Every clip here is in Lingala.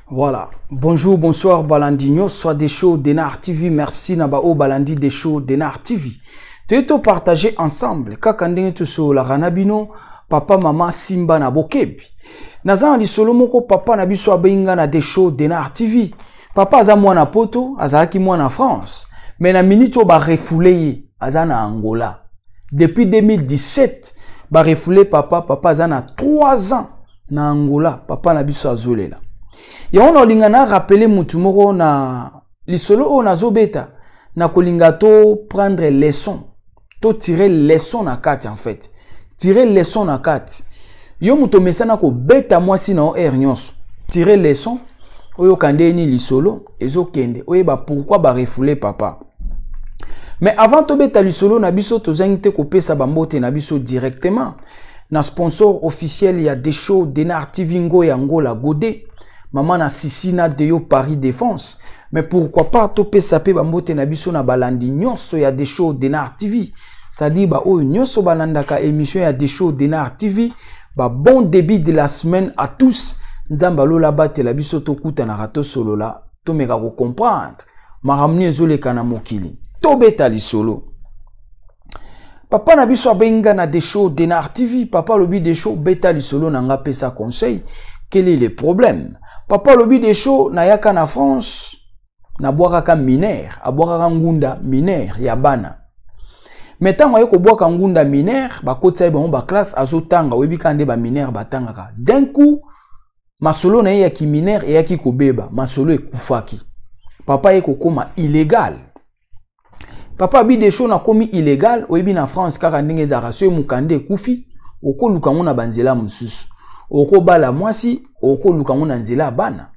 Voilà, bonjour, bonsoir Balandinho, soit des shows d'Enar TV, merci Nabao Balandi des shows d'Enar TV. Tu es partagé ensemble, kakandenge tu so la ranabino, papa, maman, Simba na bokebi. Nazan di solo moko papa na biso abenga na des shows d'Enar TV. Papa aza mwana poto, azaki mwana France. Mais na minute ba refoulé aza na Angola. Depuis 2017, ba refoulé papa aza na 3 ans na Angola, papa na biso azolela. Ya on olingana rappeler mutu moko na lisolo o na zobeta na kolinga to prendre leçon, to tirer leçon na kati en fait. Tirer leçon na kati. Yo muto mesana ko beta mwasi na o nyonso. Tirer leçon oyo kande ni lisolo ezo kende. Oyeba pourquoi ba refouler papa. Mais avant to beta lisolo na biso to zangite ko pesa bambote na biso directement. Na sponsor officiel ya des shows d'Enar TV ngo ya Angola Godé. Maman na Sisina Deyo Paris Défense. Mais pourquoi pas topé sapé bambote na biso na balandi nyonso ya des shows d'Enar TV. C'est-à-dire ba o nyonso balandaka émission ya des shows d'Enar TV. Ba bon début de la semaine à tous. Nzamba lola bate la biso to kuta na rato solo la. To mega ko comprendre. Maramni ezole kana mokili. To beta li solo. Papa na biso abenga na des shows d'Enar TV. Papa lobi des shows beta li solo na nga pesa conseil. Quel est le problème? Papa lobi des shows na yaka na France na boaka mineur, a boaka ngunda mineur ya bana. Metango yeko boaka ngunda mineur, ba kotsa ba ba classe azotanga webi kande ba mineur batangaka. D'un coup, masolo na ya ki mineur e ya ki kobeba, masolo ekufaki. Papa yeko koma illégal. Papa bi des shows na komi illégal, webi na France kaka ndenge za rasio mukande kufi, okoluka ngona banzela mususu. Oko bala mwasi, oko lukango na nzela bana.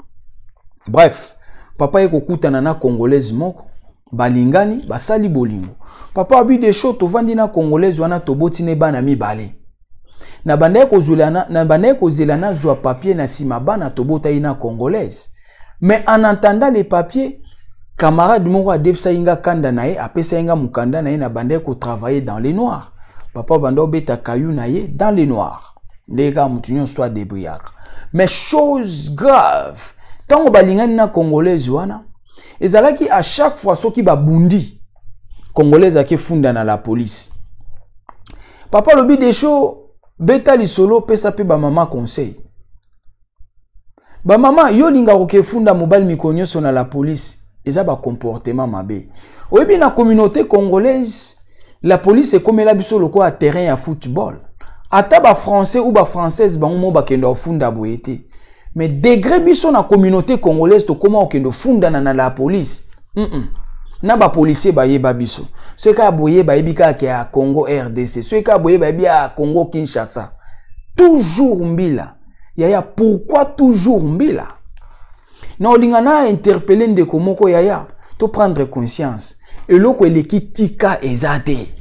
Bref, papa yeko kutana na congolaise moko, balingani, basali bolingo. Papa abi des shows tovandi na congolaise wana toboti ne bana mibale. Na banda yeko zelana zwa papier na sima bana tobota ina congolaise. Mais en entendant les papiers, camarade moko adefsa inga kanda na ye, apesa inga mukanda na ye na banda yeko travailler dans les noirs. Papa banda obeta kayu na ye dans les noirs. Les gars, moutonnions soit débrouillard. Mais chose grave, tant que balingani na congolaise wana, ezalaki à chaque fois so ki ba bundi congolaise ake funda na la police. Papa lobi des shows beta li solo pesa pe ba maman conseil. Ba maman yo linga ko ke funda mobile mikonyoso na la police, eza ba comportement mabe. Oyebi na communauté congolaise, la police est comme la biso loko a terrain à football. Ata ba français ou ba française ba mo ba kendo funda boyete. Mais degré biso na communauté congolaise to comment okendo funda na la police. Na ba policier ba yeba biso. Ce ka boye ba yebika ke a Congo RDC. Ce ka boye ba bia a Congo Kinshasa. Toujours mbila. Yaya pourquoi toujours mbila? Na olingana interpeller ndeko moko yaya to prendre conscience. Eloko eleki tika ezate.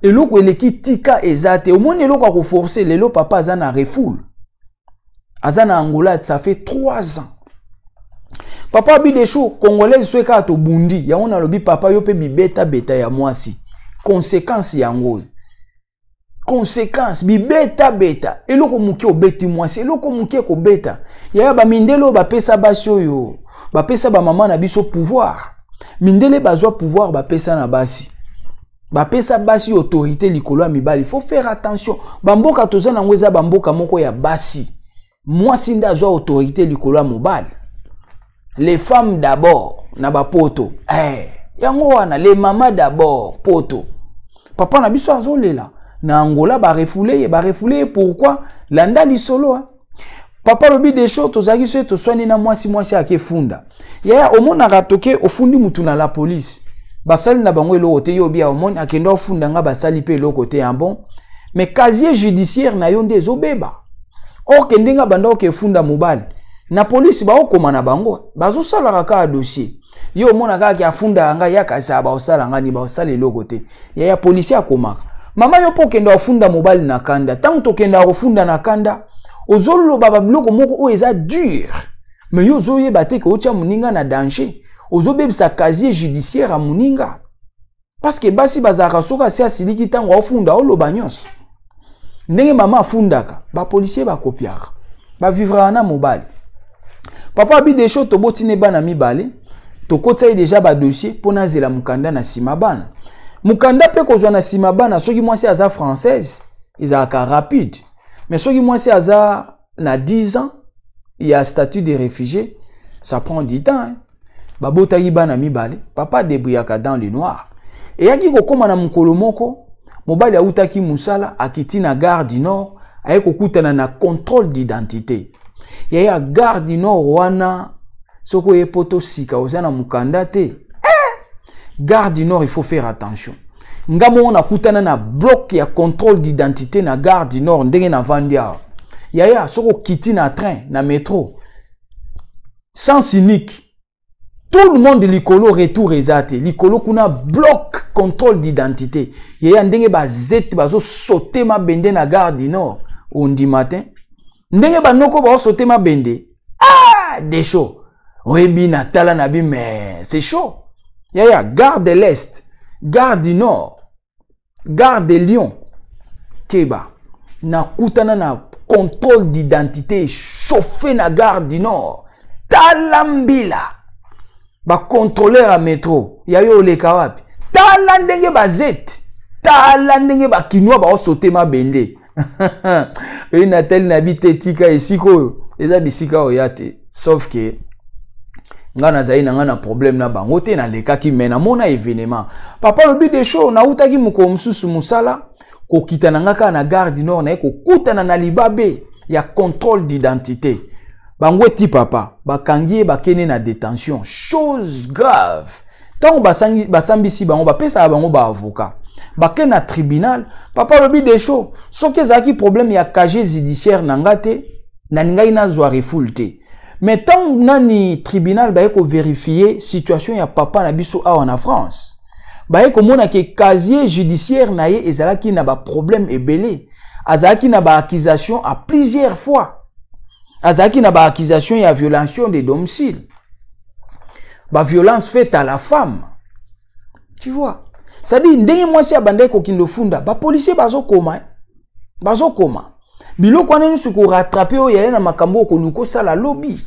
Et l'autre eleki tika ezate. Au moins eloko a forcer lelo papa azana refoule. Azana Angola ça fait 3 ans. Papa bi des shows congolaise sweka to bundi. Ya on a lobi papa yo pe bi beta ya mwasi. Conséquence ya ngol. Conséquence bi beta. Eloko muki obeti mwasi. Eloko muki ko beta. Ya ba mindelo ba pesa basio yo. Ba pesa ba maman na biso pouvoir. Mindele bazwa pouvoir ba pesa na basi. Ba pesa basi autorité likolo mibali. Il faut faire attention. Bamboka tozana ngweza bamboka moko ya basi. Moi sinda zo autorité likolo mobile. Les femmes d'abord na ba poto. Yango wana les mamas d'abord poto. Papa na biso azolela. Na Angola ba refoulé pourquoi landa li solo Papa lobi des shows tozaki so to swani na mwasi ake funda. Yaya omona ratoke ofundi mutu na la police. Basali na bango eloko te yo bia omoni akendo funda nga basali pe eloko te bon. Mais casier judiciaire na yo nde ezobeba. Or kendenga banda oke funda mobali. Na police ba okoma na bango. Bazo sala kaka dossier. Yo mona kaka ki afunda anga ya kasa ba osala ngani ba osala logote. Ya police akoma. Mama yo po kenda afunda mobali na kanda. Tant to kenda afunda na kanda, ozolo baba biloko moko o eza dur. Mais yo zoye bate ko tia muninga na danger. Ozo bebisa casier judiciaire a muninga. Parce que basi bazaka soka sia siliki tango afunda o lobanyos. Ndenge mama afundaka, ba policier ba kopiaka. Ba vivra na mobali. Papa bi de choses to botine bana mibale, to kotsa déjà ba dossier pona zela mukanda na sima bana. Mukanda pe kozwa na sima bana soki mwasi aza française, izaka rapide. Mais soki mwasi aza na 10 ans, il y a statut de réfugié, ça prend du temps. Hein? Babota bana mibale, papa débrouillaka dans le noir. Et yaki kokoma na mukolo moko, mobali autaki musala akiti na gare du Nord, aye kokutana na contrôle d'identité. Yaya gare du Nord wana soko ye poto sika ozana mukanda te. Gare du Nord, il faut faire attention. Ngamo on a kutana na bloc ya contrôle d'identité na gare du Nord ndenge na vandia. Yaya soko kiti na train na métro. Sens unique. Tout le monde likolo retour ezate. Likolo kuna bloc contrôle d'identité. Yaya ndenge ba zet bazo sauter ma bende na gare du Nord ondi matin. Ndenge ba noko ba sauter ma bende. Ah, des chaud. Webi na tala na bi mais c'est chaud. Yaya gare de l'Est, gare du Nord, gare de Lyon, Keba. Na kutana na contrôle d'identité chauffé na gare du Nord. Talambila. Ba contrôleur à métro. Yayo le kawapi. Talandenge ba zet. Talandenge ba kinwa ba sauter ma bende. Et Nathalie nabite tika esiko. Eza bisika oyate. Sauf que ngana zayi na ngana problème na bango te na leka ki mena mona événement. Papa lobi de show na utaki muko msusu musala ko kitana ngaka na gare du Nord na ko kutana na libabe ya contrôle d'identité. Bango ti papa bakangi bakene na détention, chose grave. Tant basambisi bango bapesa bango ba avocat. Bakene na tribunal, papa lobi de show soki zaki problème ya casier judiciaire nangate na ningai na zwa refulte. Mais tant nani tribunal ba ko vérifier situation ya papa na biso awa na France. Ba ko mona ke casier judiciaire na ye ezalaki na ba problème ebele. Azalaki na ba accusation à plusieurs fois. Azalaki na ba accusation ya violation de domicile. Ba violence faite à la femme. Tu vois? Ça dit ndenge mwasi abandai ko kindo funda, ba policier bazo koma. Bazo koma. Biloko wana nsu ko rattraper o ya na makambo ko luko sala lobby.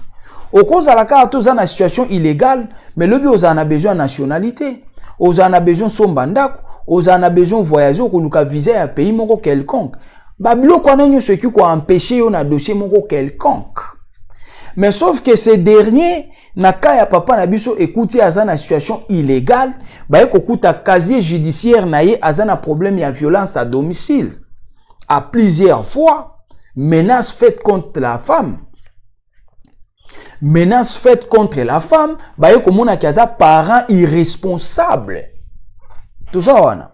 Au cause à la carte, on a une situation illégale, mais le bio on a besoin de nationalité, on a besoin de son bandak, on a besoin de voyager, on a viser un pays moko quelconque. Babilo connaît ce qui a empêché on a dossier moko quelconque. Mais sauf que ces derniers, naka ya papa na biso écouter à une situation illégale, ba écoute à casier judiciaire naie à un problème ya violence à domicile. À plusieurs fois, menace faite contre la femme. Menace faite contre la femme, baye komona kiaza parent irresponsable. Tout ça wana.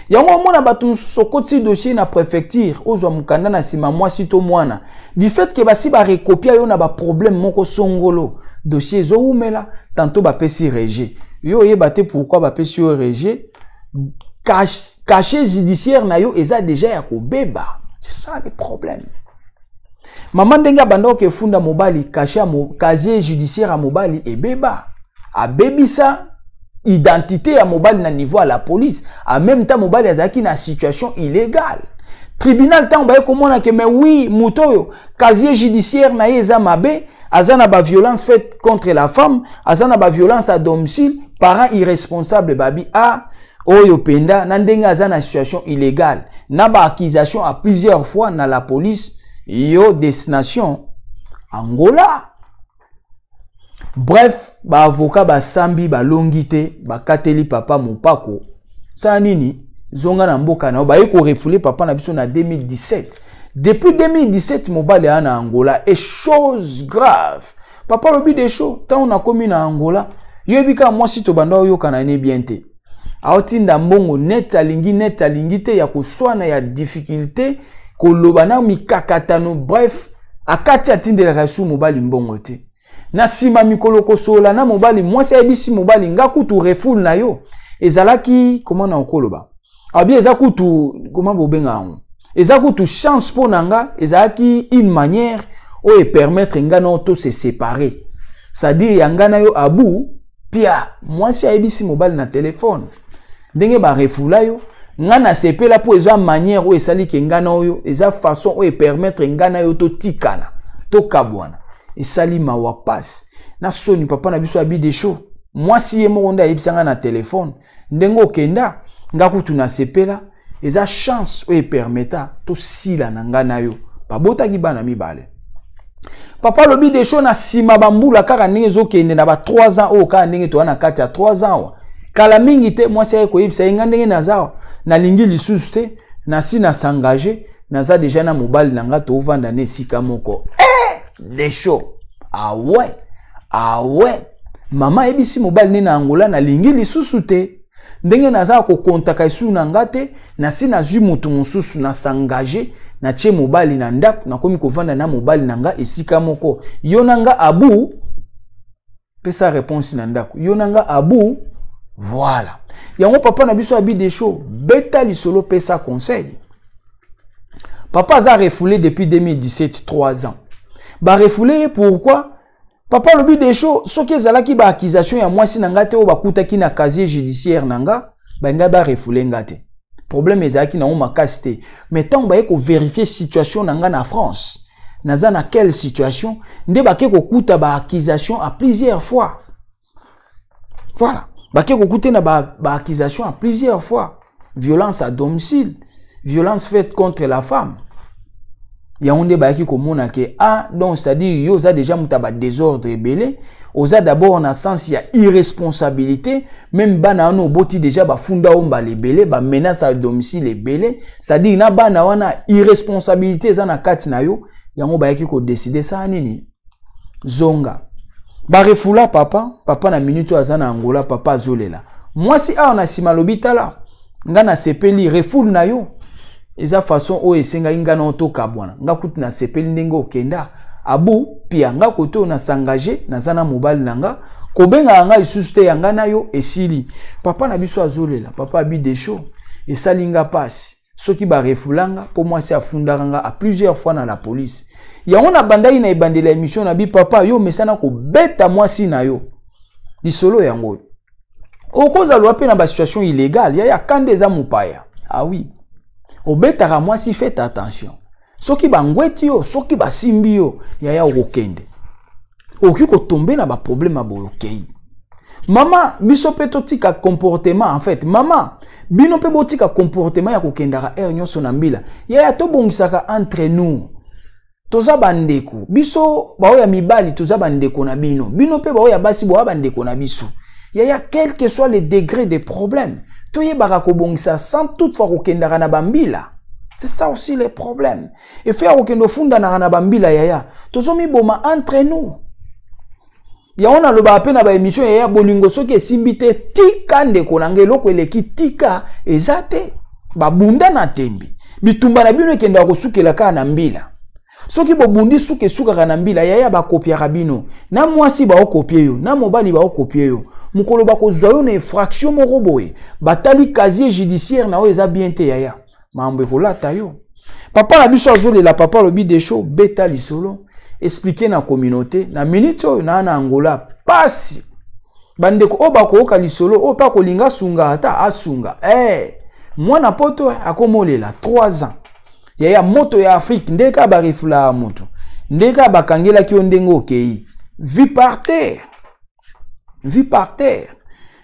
Yango mona batu sokoti dossier na préfecture, ozwa mukanda na sima mwasi to mwana. Du fait que basi ba recopier yo na ba problème moko songolo, dossier zo umela, tantôt ba pesi rejet. Yo yebate pourquoi ba pesi yo rejet? Cachet judiciaire na yo eza déjà ya ko beba. C'est ça le problème. Maman denga bando ke funda mobali casier judiciaire à mobali et beba a bebisa identité à mobali na niveau à la police en même temps mobali azaki na situation illégale tribunal tant ba komona ke mais oui mutoyo casier judiciaire na eza mabe azana ba violence faite contre la femme azana ba violence à domicile parent irresponsable babi a oyo penda na ndenga azana situation illégale na ba accusation à plusieurs fois na la police. Yo destination Angola. Bref, ba avocat ba sambi ba longité ba kateli papa mopako. Sa nini zonga na mboka na ba yeko refoulé papa na biso na 2017. Depuis 2017 mobali ana Angola et chose grave. Papa lobi des choses tant on a commis na Angola. Yo ebika moi si to banda yo kana ne bien te. Aotinda mbongo net alingi te ya kuswana ya difficulté kolobana mikakatano bref akati atindelaka su mobali mbongo te na sima mikolo kosola na mobali mwasi ayebisi mobali nga kutu refoule na yo ezalaki comment na okoloba abi eza kutu comment bobenga ngo eza kutu chance po nanga ezalaki une manière o permettre nga na to se séparer c'est-à-dire yanga na yo abu pia mwasi ayebisi mobali na téléphone ndenge ba refula yo nga na sepela po eza manière o esali ke nga na yo eza façon o permettre nga na yo to tikana to kabwana esali mawa passe na soni papa na biso abi desho mwasi ye moko nda ayebisa nga na téléphone ndenge okenda nga kutu na sepela eza chance o permetta to sila na nga na yo babotaki bana mibale papa lobi desho na sima bambula kaka ndenge ezokende na ba 3 ans o kaka ndenge to na kati ya 3 ans kala mingi te mwasi aye koyebisa nga ndenge naza na lingi lisusu te na si na s'engager naza déjà na mobali na nga to vanda na esika moko desho ah ouais mama ebisi mobali ne na Angola na lingi lisusu te ndenge naza ko kontaka isu na ngate na si na zwi mutu mususu na s'engager na che mobali na ndako na komi kovanda na mobali na nga esika moko yo nanga abu pesa réponse na ndako yo nanga abu voilà yango papa na biso abi desho beta lisolo pesa conseil papa a refoulé depuis 2017 3 ans ba refoulé pourquoi papa lobi desho soki ezalaki ba accusation ya mwasi na ngate o bakutaki na casier judiciaire nanga ba nga ba refoulé ngate problème ezalaki na oma kasté mais tant ba ko vérifier situation nanga na France naza na quelle situation nde ba ke ko kuta ba accusation à plusieurs fois voilà ba ke ko kuta na ba accusation à plusieurs fois violence à domicile violence faite contre la femme ya onde ba ki komona ke donc c'est-à-dire yo za déjà mutaba désordre belé oza d'abord en sens ya irresponsabilité même bana no boti déjà ba funda omba les belé ba menace à domicile belé c'est-à-dire na bana wana irresponsabilité za na kati na yo yango ba ki ko décider ça nini zonga ba refula papa na minute aza na Angola papa azolela mwasi na sima lobitala nga na sepeli refoule na yo eza façon o esenga inga na to kabwana nga kutu na sepeli ndenge okenda abu pia nga koto na s'engager na zana mobali nanga kobenga nga isusu te yanga na yo esili papa na biso azolela papa abi desho esalinga pasi soki ba refulanga po mwasi afundaka nga a plusieurs fois na la police yango na bandai na ebandela émission na bi papa yo mesana ko beta mwasi na yo lisolo yango okoza lwa pe na ba situation illégale ya kande eza mupaya oui obetaka mwasi faites attention soki bangweti yo soki basimbi yo ya okokende oki ko tomber na ba problème abokei mama biso pe totika comportement en fait mama bino pe botika comportement ya kokendaka nyonso na mbila ya to bongisaka entre nous toza bandeko biso baoya mibali toza bandeko na bino bino pe baoya basi boya bandeko na biso ya quel que soit le degré des problèmes toyebaka kobongisa sans toutefois kokendaka na bambila. C'est ça aussi le problème. Et faire okendo funda na bambila yaya tozomi boma entre nous. Ya ona loba pe na ba émission yaya bolingo soki esimbite tika ndeko na ngeloko eleki tika ezate babunda na tembi bitumba na bino ekenda kosukela ka na mbila soki bobundi suke suka na mbila yaya ba kopiaka bino na mwasi ba okopie yo na mobali ba okopie yo mukolo ba kozwa yo na infraction moko boye batali casier judiciaire na o eza bien te yaya mambo ekolata yo papa na biso azolela papa lobi desho beta lisolo expliquer na communauté na minute na Angola pasi bandeko o bakoyoka lisolo o pa kolinga sunga ata asunga mwana poto akomolela 3 ans yaya moto ya Afrique ndeka ba refula moto ndeka bakangela ki ndenge okei vie par terre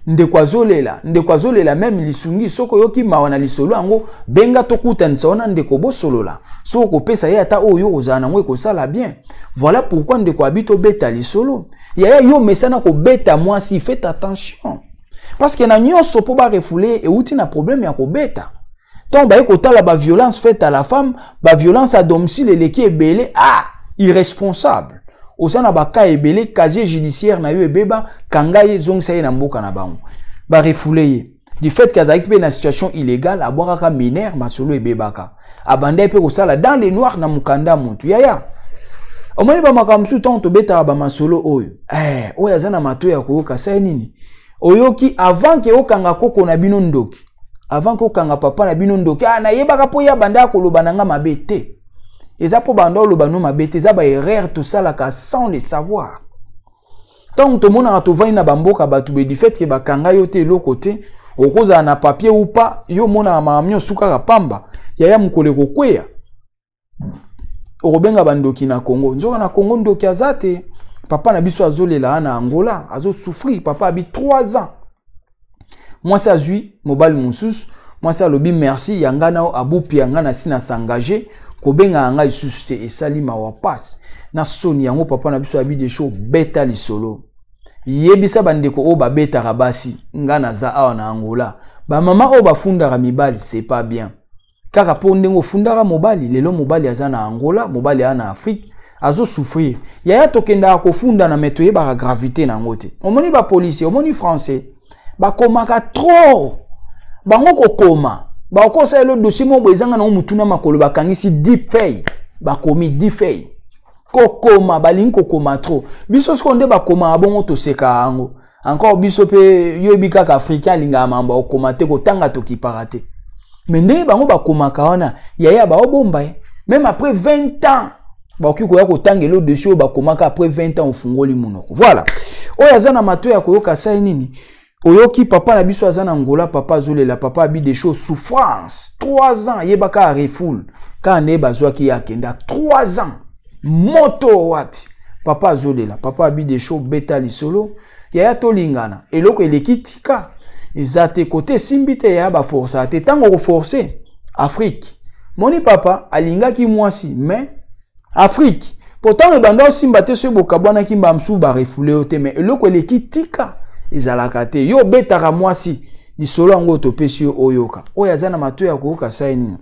ndeko azolela même lisungi soko yoki mawana lisolo ango benga tokutanisa wana ndeko bosolola soko pesa ye ata oyo ozana ngo ekosala bien voilà pourquoi ndeko abito beta lisolo yaya yo mesana ko beta mwasi faites attention parce que na nyonso po ba refoulé et outi na problème ya ko beta donc ba ekotala ba violence faite à la femme ba violence à domicile eleki ebele irresponsable osana baka ebele casier judiciaire na yo ebeba kanga ye zongisa ye na mboka na bango ba refoulé ye du fait kazaki pe na situation illégale abwaka mineur masolo ebebaka abanda pe kosala dans les noirs na mukanda mutu yaya omoni ba makamsu tant to beta ba masolo oyo oyo azana mato ya koyoka sai nini oyoki avant ke okanga koko na bino ndoki avant que okanga papa na bino ndoki na yebaka po ya banda koloba nanga mabete eza po banda oloba no mabete eza ba erreur tout ça la sans le savoir. Tant to mona to vani na bamboka batu be du fait ke bakanga yo te lo côté okoza na papier ou pas yo mona mamyo suka ka pamba yaya mukole kokweya okobenga bandoki na Congo nzoka na Congo ndoki azate papa na biso azolela na Angola azo souffrir papa abi 3 ans moi ça zui mobile mususu moi ça lobi merci yanga na abupi yanga na sina s'engager kobenga anga isusu te esali mawa passe na soni yango papa na biso abi des show beta lisolo yebisa bandeko o ba beta rabasi ngana za awa na Angola ba mama o ba fundara mibali c'est pas bien kaka po ndengo fundara mobali lelo mobali aza na Angola mobali ana Afrique azo souffrir yaya tokenda ko funda na meto yeba gravité na ngote omoni ba policier omoni français ba komaka trop bango kokoma ba kosa le dossier mo bezanga na mutuna makolo bakangisi deep fay ba komi deep fay kokoma balingi kokoma trop biso skonde bakoma abongo to seka ango encore biso pe yobi kaka africain linga mamba okoma te ko tanga to kiparate mais nde bango bakomaka wana yaya ba obomba même après 20 ans ba okiko ya ko tanga le dossier bakomaka après 20 ans ofungoli munoko voilà oya azana mato ya koyoka sai nini oyoki papa na biso azana Angola papa azolela papa abi des choses souffrance 3 ans yebaka refoul ka ne bazwa ki yakenda 3 ans moto wapi papa azolela papa abi des choses beta lisolo yaya tolingana eloko elekitika ezate côté simbite ya ba forcer te tango ko forcer Afrique moni papa alingaki mwasi mais Afrique pourtant ebanda simba te so bokabwana kimba msu ba refoulé te mais eloko elekitika ezalaka te yo betaka mwasi lisolo yango topesi yo oyoka oyo azana mato ya koyoka saini.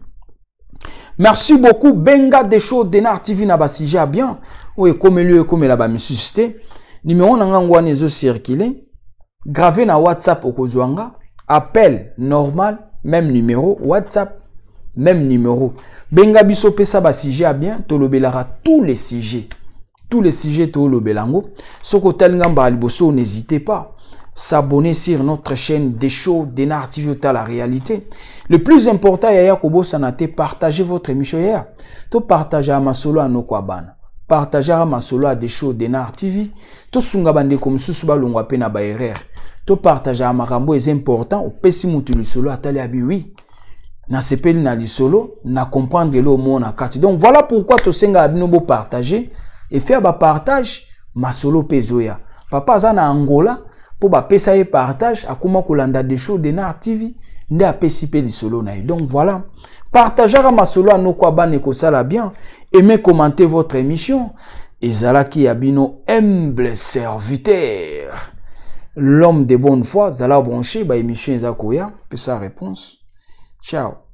Merci beaucoup benga des shows Denar TV na ba sujet bien oyo komeli komela ba misuste numéro nanga ngwana ezo circuler gravé na WhatsApp okozwanga appel normal même numéro WhatsApp même numéro benga biso pesa ba sujet bien tolobelara tous les sujets tolobelango soko talinga mba liboso n'hésitez pas s'abonner sur notre chaîne des shows Denar TV ta la réalité. Le plus important yaya kobo sanate partager votre émission yaya. To partager à masolo à nokwabana. Partager à masolo à des shows Denar TV. To sunga bande comme susuba longwa pe na ba erreur. To partager à makambo est important au pesi mutu lisolo atali abi oui. Na sepeli na lisolo na comprendre le mot na kati. Donc voilà pourquoi to senga abinobo partager et faire ba partage masolo pezoya. Papa za na Angola pour ba pesa et partage akuma kolanda des shows Denar TV nde apesi pe lisolo na. Donc voilà, partagez à masolo à noko abane ko sala bien, aimez commenter votre émission ezala ki abino humble serviteur l'homme de bonne foi zala branché ba émission ezakoya pesa réponse. Ciao.